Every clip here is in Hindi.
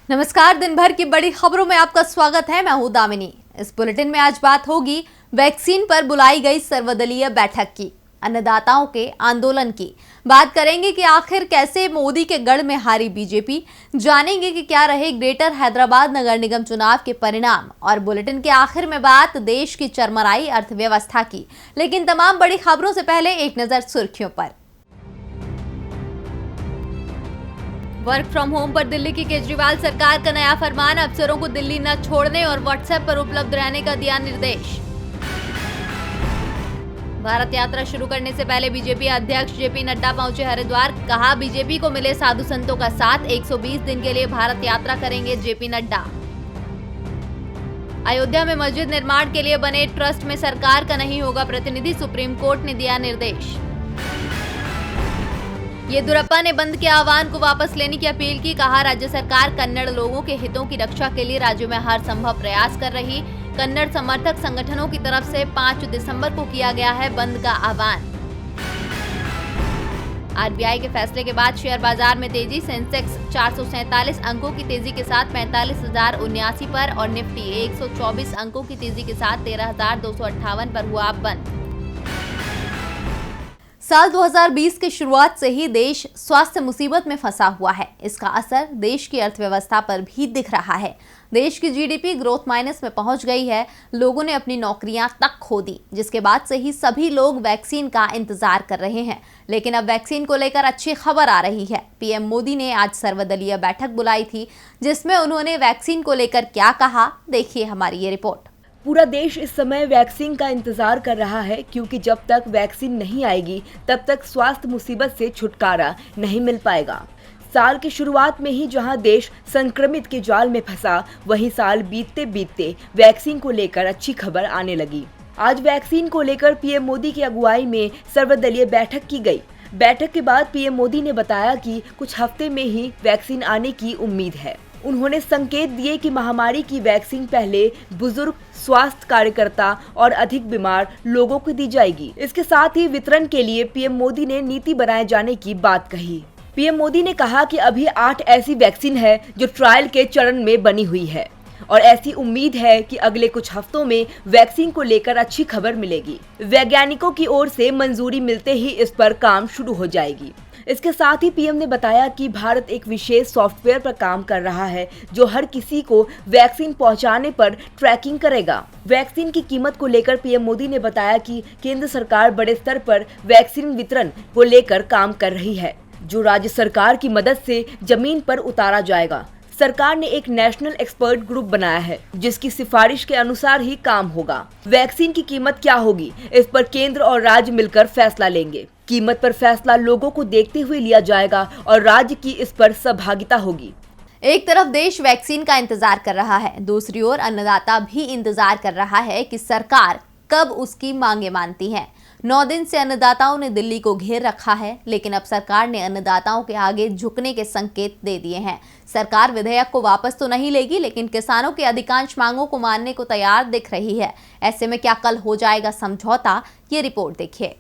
नमस्कार। दिन भर की बड़ी खबरों में आपका स्वागत है। मैं हूं दामिनी। इस बुलेटिन में आज बात होगी वैक्सीन पर बुलाई गई सर्वदलीय बैठक की, अन्नदाताओं के आंदोलन की। बात करेंगे कि आखिर कैसे मोदी के गढ़ में हारी बीजेपी, जानेंगे कि क्या रहे ग्रेटर हैदराबाद नगर निगम चुनाव के परिणाम, और बुलेटिन के आखिर में बात देश की चरमराई अर्थव्यवस्था की। लेकिन तमाम बड़ी खबरों से पहले एक नजर सुर्खियों पर। वर्क फ्रॉम होम पर दिल्ली की केजरीवाल सरकार का नया फरमान, अफसरों को दिल्ली न छोड़ने और व्हाट्सएप पर उपलब्ध रहने का दिया निर्देश। भारत यात्रा शुरू करने से पहले बीजेपी अध्यक्ष जेपी नड्डा पहुंचे हरिद्वार, कहा बीजेपी को मिले साधु संतों का साथ, 120 दिन के लिए भारत यात्रा करेंगे जेपी नड्डा। अयोध्या में मस्जिद निर्माण के लिए बने ट्रस्ट में सरकार का नहीं होगा प्रतिनिधि, सुप्रीम कोर्ट ने दिया निर्देश। येदियुरप्पा ने बंद के आह्वान को वापस लेने की अपील की, कहा राज्य सरकार कन्नड़ लोगों के हितों की रक्षा के लिए राज्य में हर संभव प्रयास कर रही। कन्नड़ समर्थक संगठनों की तरफ से 5 दिसंबर को किया गया है बंद का आह्वान। आरबीआई के फैसले के बाद शेयर बाजार में तेजी, सेंसेक्स 447 अंकों की तेजी के साथ 45,079 पर और निफ्टी 124 अंकों की तेजी के साथ 13,258 पर हुआ बंद। साल 2020 की शुरुआत से ही देश स्वास्थ्य मुसीबत में फंसा हुआ है। इसका असर देश की अर्थव्यवस्था पर भी दिख रहा है। देश की जीडीपी ग्रोथ माइनस में पहुंच गई है। लोगों ने अपनी नौकरियां तक खो दी, जिसके बाद से ही सभी लोग वैक्सीन का इंतजार कर रहे हैं। लेकिन अब वैक्सीन को लेकर अच्छी खबर आ रही है। पीएम मोदी ने आज सर्वदलीय बैठक बुलाई थी, जिसमें उन्होंने वैक्सीन को लेकर क्या कहा, देखिए हमारी ये रिपोर्ट। पूरा देश इस समय वैक्सीन का इंतजार कर रहा है, क्योंकि जब तक वैक्सीन नहीं आएगी तब तक स्वास्थ्य मुसीबत से छुटकारा नहीं मिल पाएगा। साल की शुरुआत में ही जहां देश संक्रमित के जाल में फंसा, वहीं साल बीतते बीतते वैक्सीन को लेकर अच्छी खबर आने लगी। आज वैक्सीन को लेकर पीएम मोदी की अगुवाई में सर्वदलीय बैठक की गई। बैठक के बाद पीएम मोदी ने बताया कि कुछ हफ्ते में ही वैक्सीन आने की उम्मीद है। उन्होंने संकेत दिए कि महामारी की वैक्सीन पहले बुजुर्ग, स्वास्थ्य कार्यकर्ता और अधिक बीमार लोगों को दी जाएगी। इसके साथ ही वितरण के लिए पीएम मोदी ने नीति बनाए जाने की बात कही। पीएम मोदी ने कहा कि अभी 8 ऐसी वैक्सीन है जो ट्रायल के चरण में बनी हुई है और ऐसी उम्मीद है कि अगले कुछ हफ्तों में वैक्सीन को लेकर अच्छी खबर मिलेगी। वैज्ञानिकों की ओर से मंजूरी मिलते ही इस पर काम शुरू हो जाएगी। इसके साथ ही पीएम ने बताया कि भारत एक विशेष सॉफ्टवेयर पर काम कर रहा है जो हर किसी को वैक्सीन पहुंचाने पर ट्रैकिंग करेगा। वैक्सीन की कीमत को लेकर पीएम मोदी ने बताया कि केंद्र सरकार बड़े स्तर पर वैक्सीन वितरण को लेकर काम कर रही है, जो राज्य सरकार की मदद से जमीन पर उतारा जाएगा। सरकार ने एक नेशनल एक्सपर्ट ग्रुप बनाया है, जिसकी सिफारिश के अनुसार ही काम होगा। वैक्सीन की कीमत क्या होगी, इस पर केंद्र और राज्य मिलकर फैसला लेंगे। कीमत पर फैसला लोगों को देखते हुए लिया जाएगा और राज्य की इस पर सहभागिता होगी। एक तरफ देश वैक्सीन का इंतजार कर रहा है, दूसरी ओर अन्नदाता भी इंतजार कर रहा है कि सरकार कब उसकी मांगे मानती है। 9 दिन से अन्नदाताओं ने दिल्ली को घेर रखा है, लेकिन अब सरकार ने अन्नदाताओं के आगे झुकने के संकेत दे दिए हैं। सरकार विधेयक को वापस तो नहीं लेगी, लेकिन किसानों की अधिकांश मांगों को मानने को तैयार दिख रही है। ऐसे में क्या कल हो जाएगा समझौता, ये रिपोर्ट देखिए।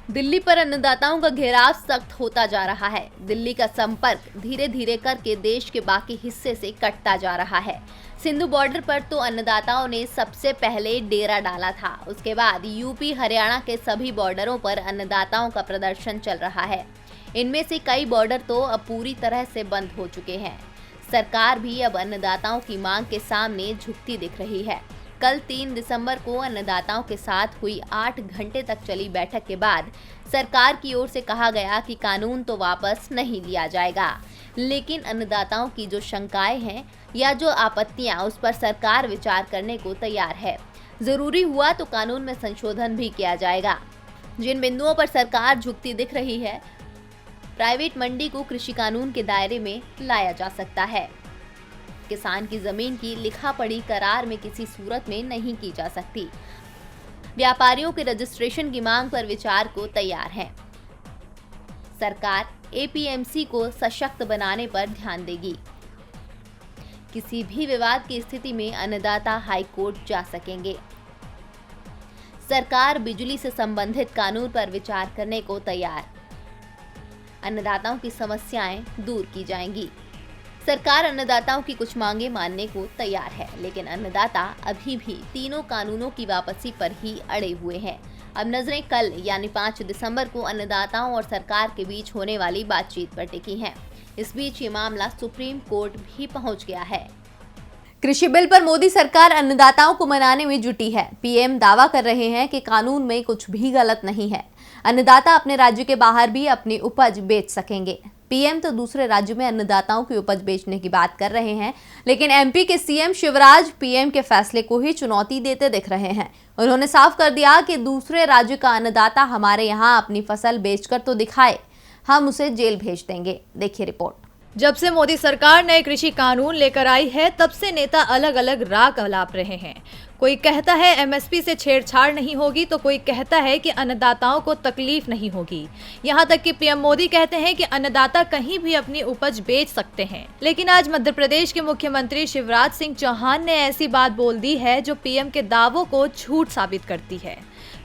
दिल्ली पर अन्नदाताओं का घेराव सख्त होता जा रहा है। दिल्ली का संपर्क धीरे धीरे करके देश के बाकी हिस्से से कटता जा रहा है। सिंधु बॉर्डर पर तो अन्नदाताओं ने सबसे पहले डेरा डाला था। उसके बाद यूपी, हरियाणा के सभी बॉर्डरों पर अन्नदाताओं का प्रदर्शन चल रहा है। इनमें से कई बॉर्डर तो अब पूरी तरह से बंद हो चुके हैं। सरकार भी अब अन्नदाताओं की मांग के सामने झुकती दिख रही है। कल 3 दिसंबर को अन्नदाताओं के साथ हुई 8 घंटे तक चली बैठक के बाद सरकार की ओर से कहा गया कि कानून तो वापस नहीं लिया जाएगा, लेकिन अन्नदाताओं की जो शंकाएं हैं या जो आपत्तियां, उस पर सरकार विचार करने को तैयार है। जरूरी हुआ तो कानून में संशोधन भी किया जाएगा। जिन बिंदुओं पर सरकार झुकती दिख रही है, प्राइवेट मंडी को कृषि कानून के दायरे में लाया जा सकता है। किसान की जमीन की लिखा पढ़ी करार में किसी सूरत में नहीं की जा सकती। व्यापारियों के रजिस्ट्रेशन की मांग पर विचार को तैयार है। सरकार एपीएमसी को सशक्त बनाने पर ध्यान देगी। किसी भी विवाद की स्थिति में अन्नदाता हाई कोर्ट जा सकेंगे। सरकार बिजली से संबंधित कानून पर विचार करने को तैयार। अन्नदाताओं की समस्याएं दूर की जाएंगी। सरकार अन्नदाताओं की कुछ मांगे मानने को तैयार है, लेकिन अन्नदाता अभी भी तीनों कानूनों की वापसी पर ही अड़े हुए हैं। अब नजरें कल यानी 5 दिसंबर को अन्नदाताओं और सरकार के बीच होने वाली बातचीत पर टिकी हैं। इस बीच ये मामला सुप्रीम कोर्ट भी पहुंच गया है। कृषि बिल पर मोदी सरकार अन्नदाताओं को मनाने में जुटी है। पीएम दावा कर रहे हैं कि कानून में कुछ भी गलत नहीं है। अन्नदाता अपने राज्य के बाहर भी अपनी उपज बेच सकेंगे। पीएम तो दूसरे राज्य में अन्नदाताओं की उपज बेचने की बात कर रहे हैं, लेकिन एमपी के सीएम शिवराज पीएम के फैसले को ही चुनौती देते दिख रहे हैं। उन्होंने साफ कर दिया कि दूसरे राज्य का अन्नदाता हमारे यहाँ अपनी फसल बेचकर तो दिखाए, हम उसे जेल भेज देंगे। देखिए रिपोर्ट। जब से मोदी सरकार नए कृषि कानून लेकर आई है, तब से नेता अलग अलग राग अलाप रहे हैं। कोई कहता है एमएसपी से छेड़छाड़ नहीं होगी, तो कोई कहता है कि अन्नदाताओं को तकलीफ नहीं होगी। यहाँ तक कि पीएम मोदी कहते हैं कि अन्नदाता कहीं भी अपनी उपज बेच सकते हैं। लेकिन आज मध्य प्रदेश के मुख्यमंत्री शिवराज सिंह चौहान ने ऐसी बात बोल दी है जो पीएम के दावों को झूठ साबित करती है।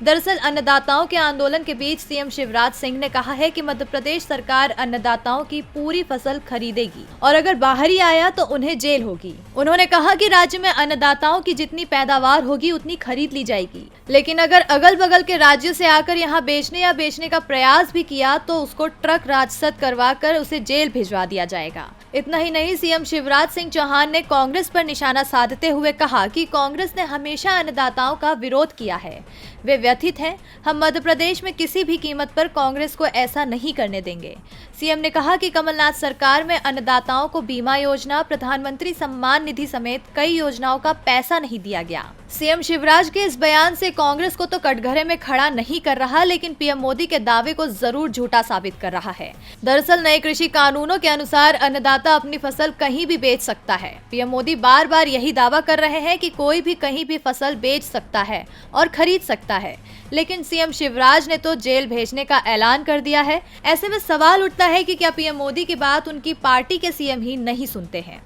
दरअसल अन्नदाताओं के आंदोलन के बीच सीएम शिवराज सिंह ने कहा है कि मध्य प्रदेश सरकार अन्नदाताओं की पूरी फसल खरीदेगी और अगर बाहर ही आया तो उन्हें जेल होगी। उन्होंने कहा कि राज्य में अन्नदाताओं की जितनी पैदावार होगी उतनी खरीद ली जाएगी, लेकिन अगर अगल बगल के राज्य से आकर यहाँ बेचने का प्रयास भी किया तो उसको ट्रक राजसद करवा कर उसे जेल भिजवा दिया जाएगा। इतना ही नहीं, सीएम शिवराज सिंह चौहान ने कांग्रेस पर निशाना साधते हुए कहा कि कांग्रेस ने हमेशा अन्नदाताओं का विरोध किया है। वे व्यथित हैं। हम मध्य प्रदेश में किसी भी कीमत पर कांग्रेस को ऐसा नहीं करने देंगे। सीएम ने कहा कि कमलनाथ सरकार में अन्नदाताओं को बीमा योजना, प्रधानमंत्री सम्मान निधि समेत कई योजनाओं का पैसा नहीं दिया गया। सीएम शिवराज के इस बयान से कांग्रेस को तो कटघरे में खड़ा नहीं कर रहा, लेकिन पीएम मोदी के दावे को जरूर झूठा साबित कर रहा है। दरअसल नए कृषि कानूनों के अनुसार अन्नदाता अपनी फसल कहीं भी बेच सकता है। पीएम मोदी बार बार यही दावा कर रहे हैं कि कोई भी कहीं भी फसल बेच सकता है और खरीद सकता है, लेकिन सीएम शिवराज ने तो जेल भेजने का ऐलान कर दिया है। ऐसे में सवाल उठता है कि क्या पीएम मोदी की बात उनकी पार्टी के सीएम ही नहीं सुनते हैं।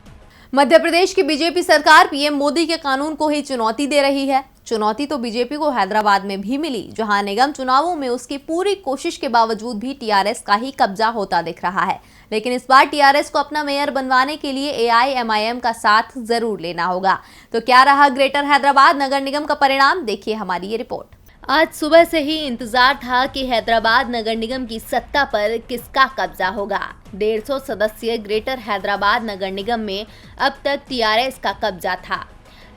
मध्य प्रदेश की बीजेपी सरकार पीएम मोदी के कानून को ही चुनौती दे रही है। चुनौती तो बीजेपी को हैदराबाद में भी मिली, जहां निगम चुनावों में उसकी पूरी कोशिश के बावजूद भी टीआरएस का ही कब्जा होता दिख रहा है। लेकिन इस बार टीआरएस को अपना मेयर बनवाने के लिए एआईएमआईएम का साथ जरूर लेना होगा। तो क्या रहा ग्रेटर हैदराबाद नगर निगम का परिणाम, देखिए हमारी ये रिपोर्ट। आज सुबह से ही इंतजार था कि हैदराबाद नगर निगम की सत्ता पर किसका कब्जा होगा। 150 सदस्यीय ग्रेटर हैदराबाद नगर निगम में अब तक टीआरएस का कब्जा था।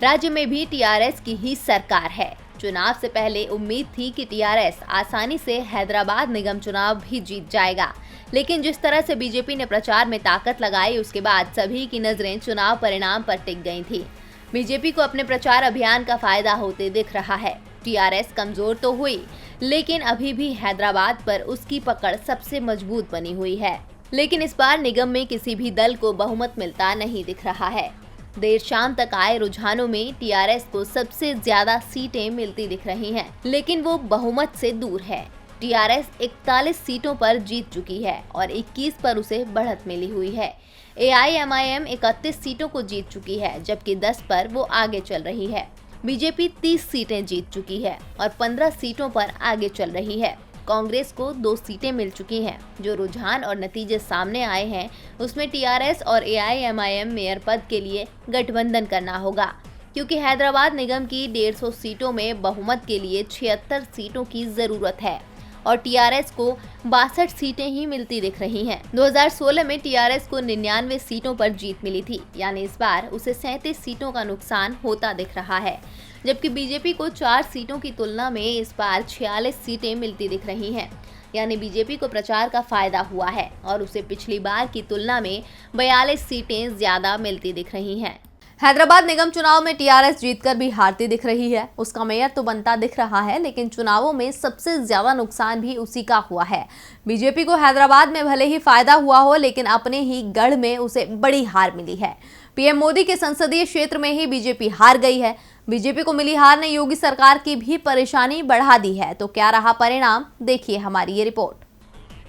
राज्य में भी टीआरएस की ही सरकार है। चुनाव से पहले उम्मीद थी कि टीआरएस आसानी से हैदराबाद निगम चुनाव भी जीत जाएगा, लेकिन जिस तरह से बीजेपी ने प्रचार में ताकत लगाई, उसके बाद सभी की नजरें चुनाव परिणाम पर टिक गई थी। बीजेपी को अपने प्रचार अभियान का फायदा होते दिख रहा है। टीआरएस कमजोर तो हुई, लेकिन अभी भी हैदराबाद पर उसकी पकड़ सबसे मजबूत बनी हुई है। लेकिन इस बार निगम में किसी भी दल को बहुमत मिलता नहीं दिख रहा है। देर शाम तक आए रुझानों में टीआरएस को सबसे ज्यादा सीटें मिलती दिख रही हैं, लेकिन वो बहुमत से दूर है। टीआरएस 41 सीटों पर जीत चुकी है और 21 पर उसे बढ़त मिली हुई है। एआईएमआईएम 31 सीटों को जीत चुकी है, जबकि 10 पर वो आगे चल रही है। बीजेपी 30 सीटें जीत चुकी है और 15 सीटों पर आगे चल रही है। कांग्रेस को 2 सीटें मिल चुकी हैं। जो रुझान और नतीजे सामने आए हैं, उसमें टीआरएस और एआईएमआईएम मेयर पद के लिए गठबंधन करना होगा, क्योंकि हैदराबाद निगम की 150 सीटों में बहुमत के लिए 76 सीटों की जरूरत है और टीआरएस को 62 सीटें ही मिलती दिख रही हैं। 2016 में टीआरएस को 99 सीटों पर जीत मिली थी, यानी इस बार उसे 37 सीटों का नुकसान होता दिख रहा है, जबकि बीजेपी को 4 सीटों की तुलना में इस बार 46 सीटें मिलती दिख रही हैं। यानी बीजेपी को प्रचार का फायदा हुआ है और उसे पिछली बार की तुलना में 42 सीटें ज्यादा मिलती दिख रही हैं। हैदराबाद निगम चुनाव में टीआरएस जीतकर भी हारती दिख रही है। उसका मेयर तो बनता दिख रहा है, लेकिन चुनावों में सबसे ज्यादा नुकसान भी उसी का हुआ है। बीजेपी को हैदराबाद में भले ही फायदा हुआ हो, लेकिन अपने ही गढ़ में उसे बड़ी हार मिली है। पीएम मोदी के संसदीय क्षेत्र में ही बीजेपी हार गई है। बीजेपी को मिली हार ने योगी सरकार की भी परेशानी बढ़ा दी है। तो क्या रहा परिणाम, देखिए हमारी ये रिपोर्ट।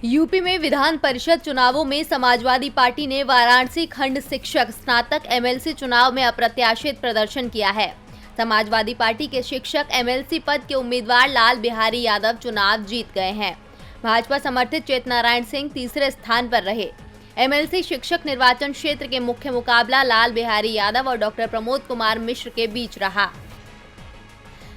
यूपी में विधान परिषद चुनावों में समाजवादी पार्टी ने वाराणसी खंड शिक्षक स्नातक एमएलसी चुनाव में अप्रत्याशित प्रदर्शन किया है। समाजवादी पार्टी के शिक्षक एमएलसी पद के उम्मीदवार लाल बिहारी यादव चुनाव जीत गए हैं। भाजपा समर्थित चेतनारायण सिंह तीसरे स्थान पर रहे। एमएलसी शिक्षक निर्वाचन क्षेत्र के मुख्य मुकाबला लाल बिहारी यादव और डॉक्टर प्रमोद कुमार मिश्र के बीच रहा।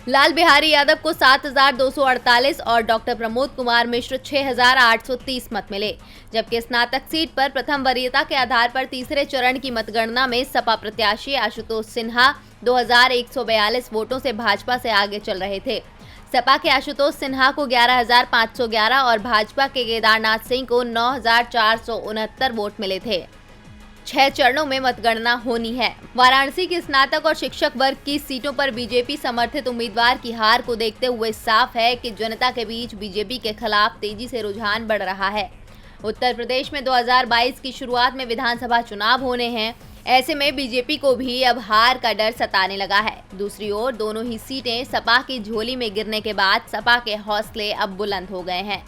लाल बिहारी यादव को 7,248 और डॉक्टर प्रमोद कुमार मिश्र 6,830 मत मिले, जबकि स्नातक सीट पर प्रथम वरीयता के आधार पर तीसरे चरण की मतगणना में सपा प्रत्याशी आशुतोष सिन्हा 2,142 वोटों से भाजपा से आगे चल रहे थे। सपा के आशुतोष सिन्हा को 11,511 और भाजपा के केदारनाथ सिंह को 9,469 वोट मिले थे। 6 चरणों में मतगणना होनी है। वाराणसी के स्नातक और शिक्षक वर्ग की सीटों पर बीजेपी समर्थित उम्मीदवार की हार को देखते हुए साफ है कि जनता के बीच बीजेपी के खिलाफ तेजी से रुझान बढ़ रहा है। उत्तर प्रदेश में 2022 की शुरुआत में विधानसभा चुनाव होने हैं। ऐसे में बीजेपी को भी अब हार का डर सताने लगा है। दूसरी ओर दोनों ही सीटें सपा की झोली में गिरने के बाद सपा के हौसले अब बुलंद हो गए हैं।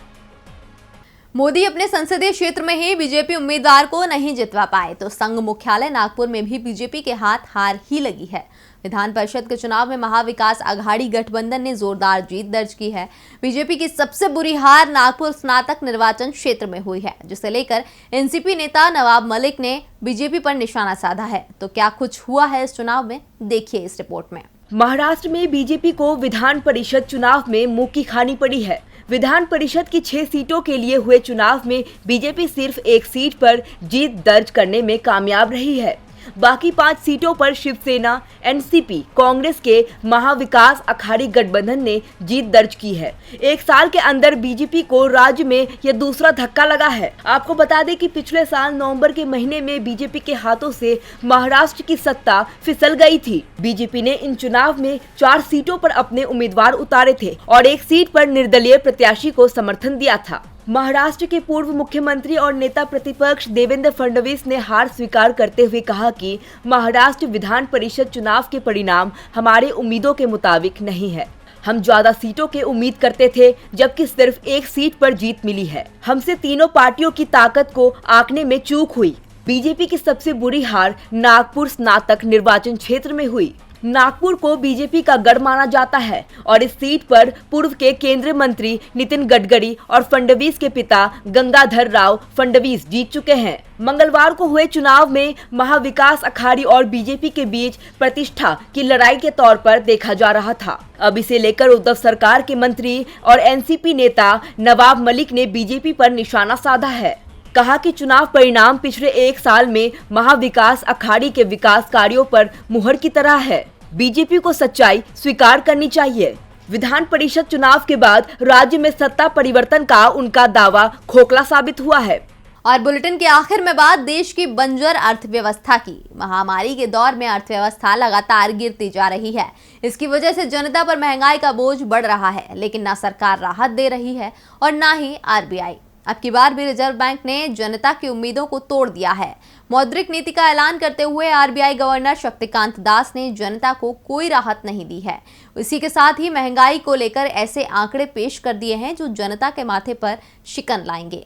मोदी अपने संसदीय क्षेत्र में ही बीजेपी उम्मीदवार को नहीं जितवा पाए तो संघ मुख्यालय नागपुर में भी बीजेपी के हाथ हार ही लगी है। विधान परिषद के चुनाव में महाविकास आघाड़ी गठबंधन ने जोरदार जीत दर्ज की है। बीजेपी की सबसे बुरी हार नागपुर स्नातक निर्वाचन क्षेत्र में हुई है, जिसे लेकर एनसीपी नेता नवाब मलिक ने बीजेपी पर निशाना साधा है। तो क्या कुछ हुआ है इस चुनाव में, देखिए इस रिपोर्ट में। महाराष्ट्र में बीजेपी को विधान परिषद चुनाव में मुंह की खानी पड़ी है। विधान परिषद की 6 सीटों के लिए हुए चुनाव में बीजेपी सिर्फ 1 सीट पर जीत दर्ज करने में कामयाब रही है। बाकी 5 सीटों पर शिवसेना, एनसीपी, कांग्रेस के महाविकास अघाड़ी गठबंधन ने जीत दर्ज की है। 1 साल के अंदर बीजेपी को राज्य में यह दूसरा धक्का लगा है। आपको बता दें कि पिछले साल नवंबर के महीने में बीजेपी के हाथों से महाराष्ट्र की सत्ता फिसल गई थी। बीजेपी ने इन चुनाव में 4 सीटों पर अपने उम्मीदवार उतारे थे और 1 सीट पर निर्दलीय प्रत्याशी को समर्थन दिया था। महाराष्ट्र के पूर्व मुख्यमंत्री और नेता प्रतिपक्ष देवेंद्र फडणवीस ने हार स्वीकार करते हुए कहा कि महाराष्ट्र विधान परिषद चुनाव के परिणाम हमारे उम्मीदों के मुताबिक नहीं है। हम ज्यादा सीटों के उम्मीद करते थे, जबकि सिर्फ 1 सीट पर जीत मिली है। हमसे तीनों पार्टियों की ताकत को आंकने में चूक हुई। बीजेपी की सबसे बुरी हार नागपुर स्नातक निर्वाचन क्षेत्र में हुई। नागपुर को बीजेपी का गढ़ माना जाता है और इस सीट पर पूर्व के केंद्रीय मंत्री नितिन गडकरी और फडणवीस के पिता गंगाधर राव फडणवीस जीत चुके हैं। मंगलवार को हुए चुनाव में महाविकास अघाड़ी और बीजेपी के बीच प्रतिष्ठा की लड़ाई के तौर पर देखा जा रहा था। अब इसे लेकर उद्धव सरकार के मंत्री और एनसीपी नेता नवाब मलिक ने बीजेपी पर निशाना साधा है। कहा कि चुनाव परिणाम पिछले 1 साल में महाविकास अघाड़ी के विकास कार्यों पर मुहर की तरह है। बीजेपी को सच्चाई स्वीकार करनी चाहिए। विधान परिषद चुनाव के बाद राज्य में सत्ता परिवर्तन का उनका दावा खोखला साबित हुआ है। और बुलेटिन के आखिर में बात देश की बंजर अर्थव्यवस्था की। महामारी के दौर में अर्थव्यवस्था लगातार गिरती जा रही है। इसकी वजह से जनता पर महंगाई का बोझ बढ़ रहा है, लेकिन ना सरकार राहत दे रही है और ना ही आरबीआई। अब की बार भी रिजर्व बैंक ने जनता की उम्मीदों को तोड़ दिया है। मौद्रिक नीति का ऐलान करते हुए आरबीआई गवर्नर शक्तिकांत दास ने जनता को कोई राहत नहीं दी है। इसी के साथ ही महंगाई को लेकर ऐसे आंकड़े पेश कर दिए हैं जो जनता के माथे पर शिकन लाएंगे।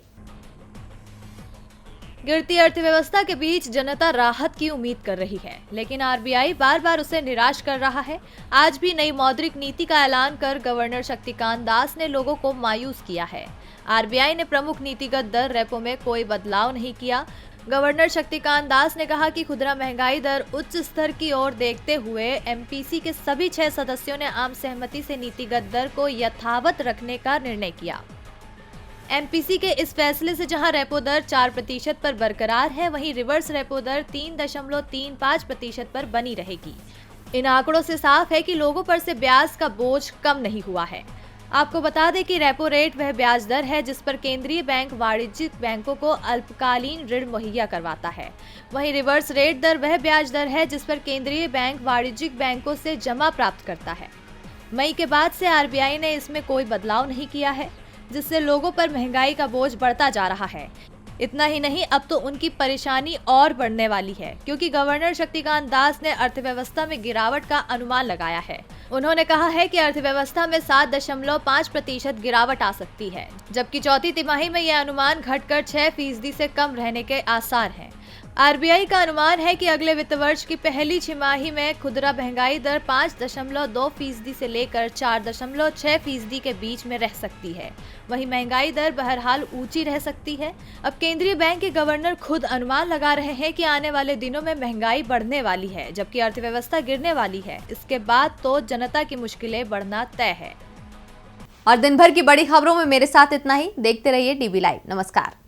गिरती अर्थव्यवस्था के बीच जनता राहत की उम्मीद कर रही है, लेकिन आरबीआई बार बार उसे निराश कर रहा है। आज भी नई मौद्रिक नीति का ऐलान कर गवर्नर शक्तिकांत दास ने लोगों को मायूस किया है। आरबीआई ने प्रमुख नीतिगत दर रेपो में कोई बदलाव नहीं किया। गवर्नर शक्तिकांत दास ने कहा कि खुदरा महंगाई दर उच्च स्तर की ओर देखते हुए एमपीसी के सभी 6 सदस्यों ने आम सहमति से नीतिगत दर को यथावत रखने का निर्णय किया। एमपीसी के इस फैसले से जहां रेपो दर 4% पर बरकरार है, वहीं रिवर्स रेपो दर 3.35% पर बनी रहेगी। इन आंकड़ों से साफ है कि लोगों पर से ब्याज का बोझ कम नहीं हुआ है। आपको बता दें कि रेपो रेट वह ब्याज दर है जिस पर केंद्रीय बैंक वाणिज्यिक बैंकों को अल्पकालीन ऋण मुहैया करवाता है। वहीं रिवर्स रेट दर वह ब्याज दर है जिस पर केंद्रीय बैंक वाणिज्यिक बैंकों से जमा प्राप्त करता है। मई के बाद से आरबीआई ने इसमें कोई बदलाव नहीं किया है, जिससे लोगों पर महंगाई का बोझ बढ़ता जा रहा है। इतना ही नहीं, अब तो उनकी परेशानी और बढ़ने वाली है, क्योंकि गवर्नर शक्तिकांत दास ने अर्थव्यवस्था में गिरावट का अनुमान लगाया है। उन्होंने कहा है कि अर्थव्यवस्था में 7.5% गिरावट आ सकती है, जबकि चौथी तिमाही में यह अनुमान घटकर 6% से कम रहने के आसार हैं। आरबीआई का अनुमान है कि अगले वित्त वर्ष की पहली छमाही में खुदरा महंगाई दर 5.2% से लेकर 4.6% के बीच में रह सकती है। वहीं महंगाई दर बहरहाल ऊंची रह सकती है। अब केंद्रीय बैंक के गवर्नर खुद अनुमान लगा रहे हैं कि आने वाले दिनों में महंगाई बढ़ने वाली है, जबकि अर्थव्यवस्था गिरने वाली है। इसके बाद तो जनता की मुश्किलें बढ़ना तय है। और दिन भर की बड़ी खबरों में मेरे साथ इतना ही। देखते रहिए डीबी लाइव। नमस्कार।